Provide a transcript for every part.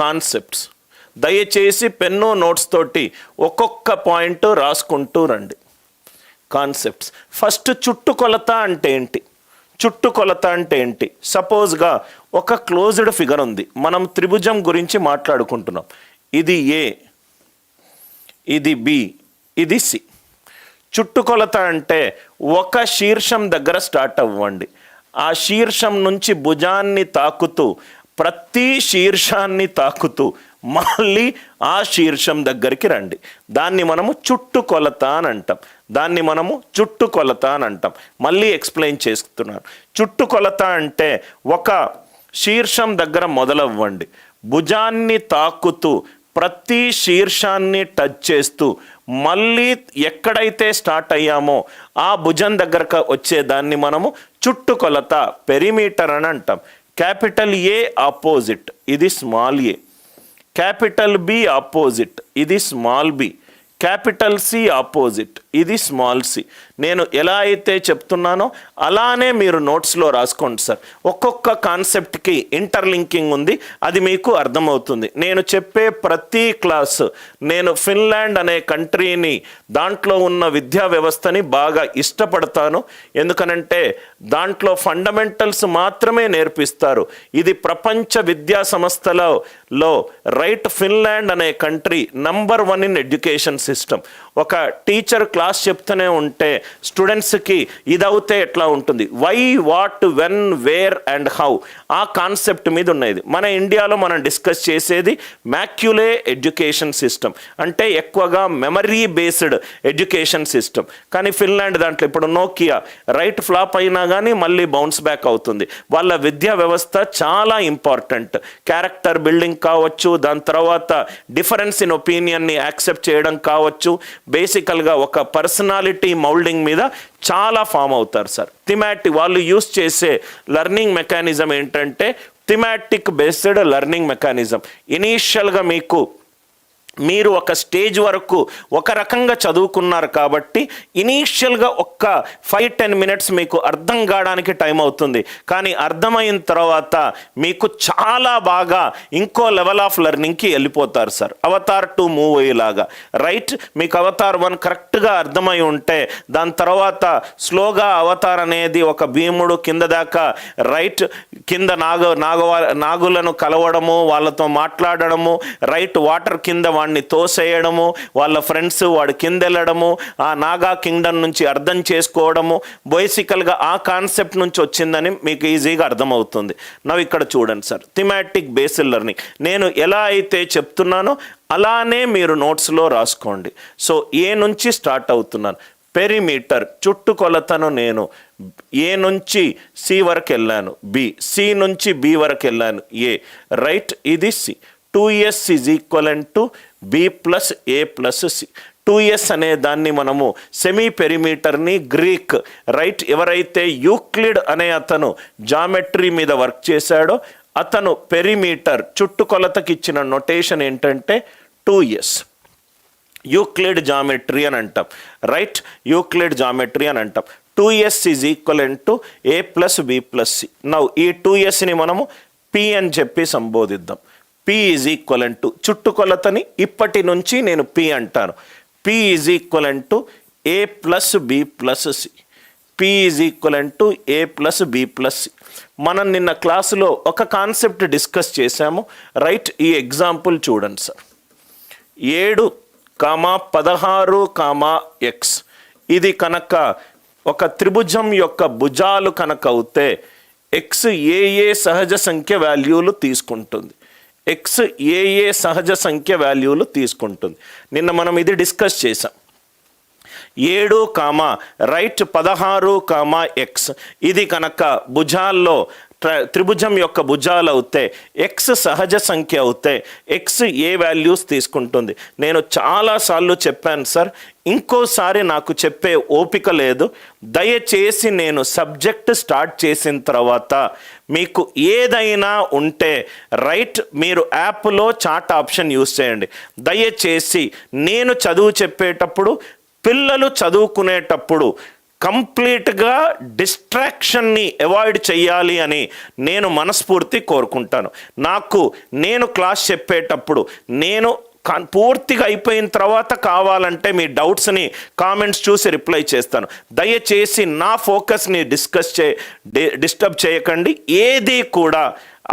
Concepts. దయచేసి pen notes తోటి ఒక్కొక్క పాయింట్ రాసుకుంటూ రండి. కాన్సెప్ట్స్. ఫస్ట్ చుట్టుకొలత అంటే ఏంటి? చుట్టుకొలత అంటే ఏంటి? సపోజ్గా ఒక క్లోజ్డ్ ఫిగర్ ఉంది, మనం త్రిభుజం గురించి మాట్లాడుకుంటున్నాం. ఇది ఏ, ఇది బి, ఇది సి. చుట్టుకొలత అంటే ఒక శీర్షం దగ్గర స్టార్ట్ అవ్వండి, ఆ శీర్షం నుంచి భుజాన్ని తాకుతూ, ప్రతి శీర్షాన్ని తాకుతూ మళ్ళీ ఆ శీర్షం దగ్గరికి రండి. దాన్ని మనము చుట్టుకొలత అని అంటాం. దాన్ని మనము చుట్టుకొలత అని అంటాం. మళ్ళీ ఎక్స్ప్లెయిన్ చేస్తున్నాను. చుట్టుకొలత అంటే ఒక శీర్షం దగ్గర మొదలవ్వండి, భుజాన్ని తాకుతూ ప్రతి శీర్షాన్ని టచ్ చేస్తూ మళ్ళీ ఎక్కడైతే స్టార్ట్ అయ్యామో ఆ భుజం దగ్గరకు వచ్చేదాన్ని మనము చుట్టుకొలత, పెరిమీటర్ అని అంటాం. క్యాపిటల్ ఏ ఆపోజిట్, ఇది small A. Capital B opposite, ఇది small B. Capital C opposite, ఇది స్మాల్ సి. నేను ఎలా అయితే చెప్తున్నానో అలానే మీరు నోట్స్లో రాసుకోండి సార్. ఒక్కొక్క కాన్సెప్ట్కి ఇంటర్లింకింగ్ ఉంది, అది మీకు అర్థమవుతుంది. నేను చెప్పే ప్రతి క్లాసు, నేను ఫిన్లాండ్ అనే కంట్రీని, దాంట్లో ఉన్న విద్యా వ్యవస్థని బాగా ఇష్టపడతాను. ఎందుకనంటే దాంట్లో ఫండమెంటల్స్ మాత్రమే నేర్పిస్తారు. ఇది ప్రపంచ విద్యా సంస్థలలో రైట్, ఫిన్లాండ్ అనే country number 1 in education system. ఒక టీచర్ క్లాస్ చెప్తూనే ఉంటే స్టూడెంట్స్కి ఇది అవుతే ఎట్లా ఉంటుంది, why, what, when, where and how, ఆ కాన్సెప్ట్ మీద ఉన్నది. మన ఇండియాలో మనం డిస్కస్ చేసేది మ్యాక్యులే ఎడ్యుకేషన్ సిస్టమ్, అంటే ఎక్కువగా మెమరీ బేస్డ్ ఎడ్యుకేషన్ సిస్టమ్. కానీ ఫిన్లాండ్ దాంట్లో ఇప్పుడు నోకియా రైట్ ఫ్లాప్ అయినా కానీ మళ్ళీ బౌన్స్ బ్యాక్ అవుతుంది. వాళ్ళ విద్యా వ్యవస్థ చాలా ఇంపార్టెంట్. క్యారెక్టర్ బిల్డింగ్ కావచ్చు, దాని తర్వాత డిఫరెన్స్ ఇన్ ఒపీనియన్ని యాక్సెప్ట్ చేయడం కావచ్చు, బేసికల్గా ఒక పర్సనాలిటీ మౌల్డింగ్ మీద చాలా ఫామ్ అవుతారు సార్. థిమాటిక్, వాళ్ళు యూస్ చేసే లెర్నింగ్ మెకానిజం ఏంటంటే థిమాటిక్ బేస్డ్ లెర్నింగ్ మెకానిజం. ఇనీషియల్గా మీరు ఒక స్టేజ్ వరకు ఒక రకంగా చదువుకున్నారు కాబట్టి ఇనీషియల్గా ఒక్క 5-10 మినిట్స్ మీకు అర్థం కావడానికి టైం అవుతుంది. కానీ అర్థమైన తర్వాత మీకు చాలా బాగా ఇంకో లెవెల్ ఆఫ్ లెర్నింగ్కి వెళ్ళిపోతారు సార్. అవతార్ 2 మూవ్ అయ్యేలాగా, రైట్? మీకు అవతార్ 1 కరెక్ట్గా అర్థమై ఉంటే దాని తర్వాత స్లోగా అవతార్ అనేది ఒక భీముడు కింద దాకా, రైట్, కింద నాగులను కలవడము, వాళ్ళతో మాట్లాడడము, రైట్, వాటర్ కింద వాడిని తోసేయడము, వాళ్ళ ఫ్రెండ్స్ వాడు కింద వెళ్ళడము, ఆ నాగా కింగ్డమ్ నుంచి అర్థం చేసుకోవడము, బేసికల్గా ఆ కాన్సెప్ట్ నుంచి వచ్చిందని మీకు ఈజీగా అర్థమవుతుంది. నవ్వు ఇక్కడ చూడండి సార్, థిమాటిక్ బేస్డ్ లెర్నింగ్ నేను ఎలా అయితే చెప్తున్నానో అలానే మీరు నోట్స్లో రాసుకోండి. సో ఏ నుంచి స్టార్ట్ అవుతున్నాను, పెరిమీటర్ చుట్టుకొలతను నేను ఏ నుంచి సి వరకు వెళ్ళాను, బి, సి నుంచి బి వరకు వెళ్ళాను, ఏ, రైట్, ఇది C. 2s is equivalent to B plus A plus C. 2s అనే దాన్ని మనము సెమీ పెరిమీటర్ని గ్రీక్, రైట్, ఎవరైతే యూక్లిడ్ అనే అతను జామెట్రీ మీద వర్క్ చేశాడో అతను పెరిమీటర్ చుట్టుకొలతకి ఇచ్చిన నొటేషన్ ఏంటంటే 2s. యూక్లిడ్ జామెట్రీ అని అంటాం, రైట్, యూక్లిడ్ జామెట్రీ అని అంటాం. 2s is equivalent to A plus B plus C. Now ఈ 2sని మనము పి అని చెప్పి సంబోధిద్దాం. పి ఈజ్ ఈక్వలెంట్ టు, చుట్టుకొలతని ఇప్పటి నుంచి నేను పి అంటాను. P is equivalent to A plus B plus C. P is equivalent to A plus B plus C. మనం నిన్న క్లాసులో ఒక కాన్సెప్ట్ డిస్కస్ చేశాము, రైట్? ఈ ఎగ్జాంపుల్ చూడండి సార్. 7, 16, x. ఇది కనుక ఒక త్రిభుజం యొక్క భుజాలు కనుక అవుతే ఎక్స్ ఏ సహజ సంఖ్య వాల్యూలు తీసుకుంటుంది. ఎక్స్ ఏ సహజ సంఖ్య వాల్యూలు తీసుకుంటుంది. నిన్న మనం ఇది డిస్కస్ చేసాం. 7, రైట్, 16, x. ఇది కనుక భుజాల్లో త్రిభుజం యొక్క భుజాలు అవుతే ఎక్స్ సహజ సంఖ్య అవుతే ఎక్స్ ఏ వాల్యూస్ తీసుకుంటుంది. నేను చాలాసార్లు చెప్పాను సార్, ఇంకోసారి నాకు చెప్పే ఓపిక లేదు. దయచేసి నేను సబ్జెక్ట్ స్టార్ట్ చేసిన తర్వాత మీకు ఏదైనా ఉంటే రైట్, మీరు యాప్లో చాట్ ఆప్షన్ యూస్ చేయండి. దయచేసి నేను చదువు చెప్పేటప్పుడు, పిల్లలు చదువుకునేటప్పుడు కంప్లీట్గా డిస్ట్రాక్షన్ని అవాయిడ్ చేయాలి అని నేను మనస్ఫూర్తి కోరుకుంటాను. నేను క్లాస్ చెప్పేటప్పుడు పూర్తిగా అయిపోయిన తర్వాత కావాలంటే మీ డౌట్స్ని కామెంట్స్ చూసి రిప్లై చేస్తాను. దయచేసి నా ఫోకస్ని డిస్టర్బ్ చేయకండి. ఏది కూడా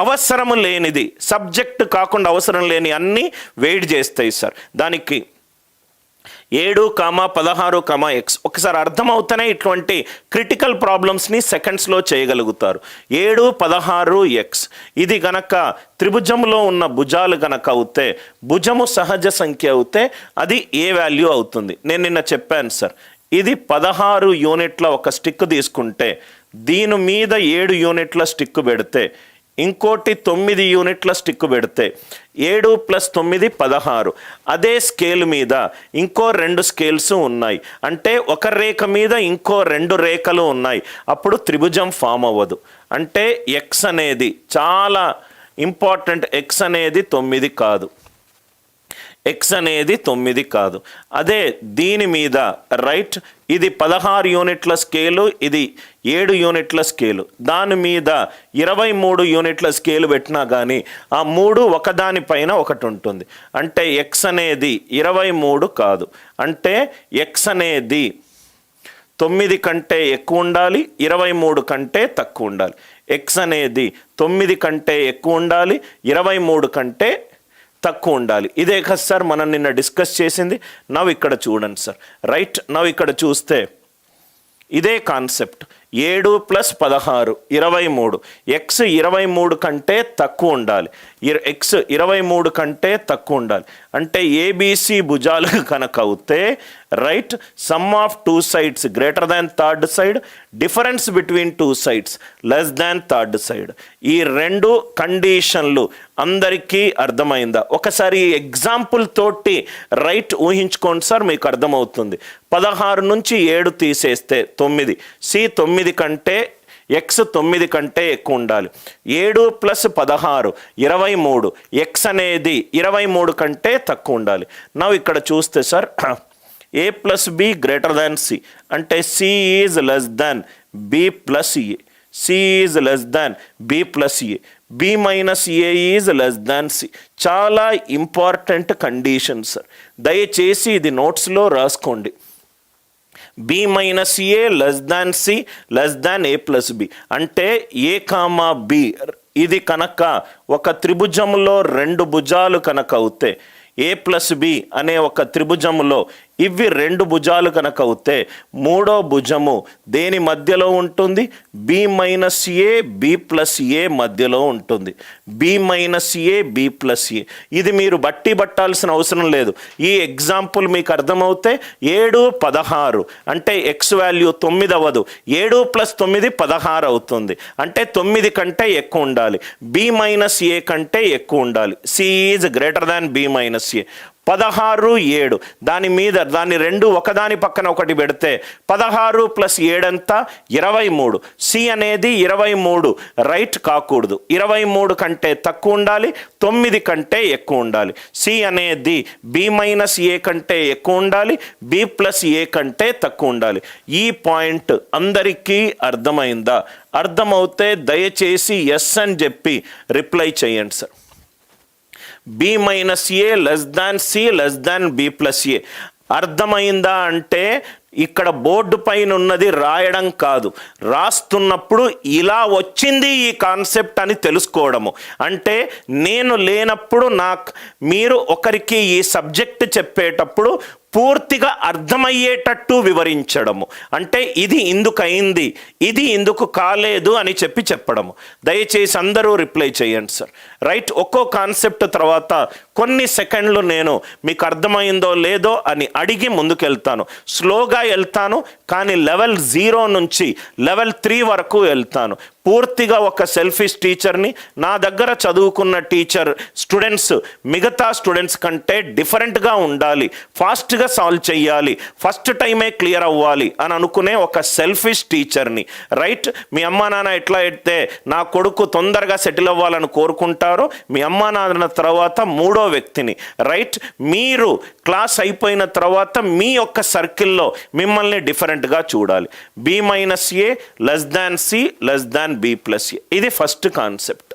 అవసరం లేనిది, సబ్జెక్ట్ కాకుండా అవసరం లేని అన్నీ వెయిట్ చేస్తాయి సార్. దానికి 7, 16, X ఒకసారి అర్థమవుతానే ఇటువంటి క్రిటికల్ ప్రాబ్లమ్స్ని సెకండ్స్లో చేయగలుగుతారు. 7, 16, X ఇది గనక త్రిభుజంలో ఉన్న భుజాలు గనక అవుతే, భుజము సహజ సంఖ్య అవుతే అది ఏ వాల్యూ అవుతుంది? నేను నిన్న చెప్పాను సార్, ఇది 16 యూనిట్ల ఒక స్టిక్ తీసుకుంటే దీని మీద 7 యూనిట్ల స్టిక్ పెడితే, ఇంకోటి 9 యూనిట్ల స్టిక్ పెడితే 7 + 9 16. అదే స్కేల్ మీద ఇంకో 2 స్కేల్స్ ఉన్నాయి, అంటే ఒక రేఖ మీద ఇంకో 2 రేఖలు ఉన్నాయి, అప్పుడు త్రిభుజం ఫామ్ అవ్వదు. అంటే ఎక్స్ అనేది చాలా ఇంపార్టెంట్. ఎక్స్ అనేది 9 కాదు, ఎక్స్ అనేది 9 కాదు. అదే దీని మీద రైట్, ఇది 16 యూనిట్ల స్కేలు, ఇది 7 యూనిట్ల స్కేలు, దాని మీద 23 యూనిట్ల స్కేలు పెట్టినా కానీ ఆ 3 ఒకదానిపైన ఒకటి ఉంటుంది. అంటే ఎక్స్ అనేది 23 కాదు. అంటే ఎక్స్ అనేది 9 కంటే ఎక్కువ ఉండాలి, 23 కంటే తక్కువ ఉండాలి. ఎక్స్ అనేది 9 కంటే ఎక్కువ ఉండాలి, 23 కంటే తక్కువ ఉండాలి. ఇదే కదా సార్ మనం నిన్న డిస్కస్ చేసింది. నవ్వు ఇక్కడ చూడండి సార్, రైట్. నవ్వు ఇక్కడ చూస్తే ఇదే కాన్సెప్ట్. 7 + 16 23. ఎక్స్ 23 కంటే తక్కువ ఉండాలి, ఎక్స్ 23 కంటే తక్కువ ఉండాలి. అంటే ఏబిసి భుజాలు కనుక అవుతే right, some of 2 sides greater than third side, difference between 2 sides less than third side. ఈ 2 కండిషన్లు అందరికీ అర్థమైందా? ఒకసారి ఎగ్జాంపుల్ తోటి రైట్ ఊహించుకోండి సార్, మీకు అర్థమవుతుంది. 16 నుంచి 7 తీసేస్తే 9, సి 9 కంటే ఎక్స్ 9 కంటే ఎక్కువ ఉండాలి. 7 + 16 23, ఎక్స్ అనేది 23 కంటే తక్కువ ఉండాలి. నవ్వు ఇక్కడ చూస్తే sir, A + B greater than C, అంటే C is less than B plus A, C is less than B plus A, B minus A is less than C. చాలా ఇంపార్టెంట్ కండిషన్ సార్, దయచేసి ఇది నోట్స్లో రాసుకోండి. B - A less than C less than A + B. అంటే A, B ఇది కనుక ఒక త్రిభుజంలో 2 భుజాలు కనుక అవుతే, A + B అనే ఒక త్రిభుజంలో ఇవి 2 భుజాలు కనుక అవుతే, మూడో భుజము దేని మధ్యలో ఉంటుంది? B - A B + A మధ్యలో ఉంటుంది. B - A B + A. ఇది మీరు పట్టాల్సిన అవసరం లేదు. ఈ ఎగ్జాంపుల్ మీకు అర్థమవుతే 7, 16 అంటే ఎక్స్ వాల్యూ 9 అవ్వదు, 7 + 9 16 అవుతుంది. అంటే 9 కంటే ఎక్కువ ఉండాలి, B - A కంటే ఎక్కువ ఉండాలి. C is greater than B - A. 16, 7 దాని 2 ఒకదాని పక్కన ఒకటి పెడితే 16 + 7 అంతా 23. సి అనేది 23 రైట్ కాకూడదు, 23 కంటే తక్కువ ఉండాలి, 9 కంటే ఎక్కువ ఉండాలి. సి అనేది B - A కంటే ఎక్కువ ఉండాలి, B + A కంటే తక్కువ ఉండాలి. ఈ పాయింట్ అందరికీ అర్థమైందా? అర్థమవుతే దయచేసి ఎస్ అని చెప్పి రిప్లై చేయండి sir. B - A less than C less than B + A. అర్థమైందా? అంటే ఇక్కడ బోర్డు పైన ఉన్నది రాయడం కాదు, రాస్తున్నప్పుడు ఇలా వచ్చింది ఈ కాన్సెప్ట్ అని తెలుసుకోవడము. అంటే నేను లేనప్పుడు మీరు ఒకరికి ఈ సబ్జెక్ట్ చెప్పేటప్పుడు పూర్తిగా అర్థమయ్యేటట్టు వివరించడము. అంటే ఇది ఇందుకు అయింది, ఇది ఇందుకు కాలేదు అని చెప్పడము. దయచేసి అందరూ రిప్లై చేయండి సార్. రైట్, ఒక్కో కాన్సెప్ట్ తర్వాత కొన్ని సెకండ్లు నేను మీకు అర్థమైందో లేదో అని అడిగి ముందుకెళ్తాను. స్లోగా వెళ్తాను, కానీ లెవెల్ 0 నుంచి లెవెల్ 3 వరకు వెళ్తాను. పూర్తిగా ఒక సెల్ఫిష్ టీచర్ని. నా దగ్గర చదువుకున్న టీచర్ స్టూడెంట్స్ మిగతా స్టూడెంట్స్ కంటే డిఫరెంట్గా ఉండాలి, ఫాస్ట్గా సాల్వ్ చేయాలి, ఫస్ట్ టైమే క్లియర్ అవ్వాలి అని అనుకునే ఒక సెల్ఫిష్ టీచర్ని. రైట్? మీ అమ్మా నాన్న ఎట్లా అయితే నా కొడుకు తొందరగా సెటిల్ అవ్వాలని కోరుకుంటారో, మీ అమ్మా నాన్న తర్వాత మూడో వ్యక్తిని. రైట్? మీరు క్లాస్ అయిపోయిన తర్వాత మీ యొక్క సర్కిల్లో మిమ్మల్ని డిఫరెంట్గా చూడాలి. B - A less than C less than B+A. ఇది ఫస్ట్ కాన్సెప్ట్.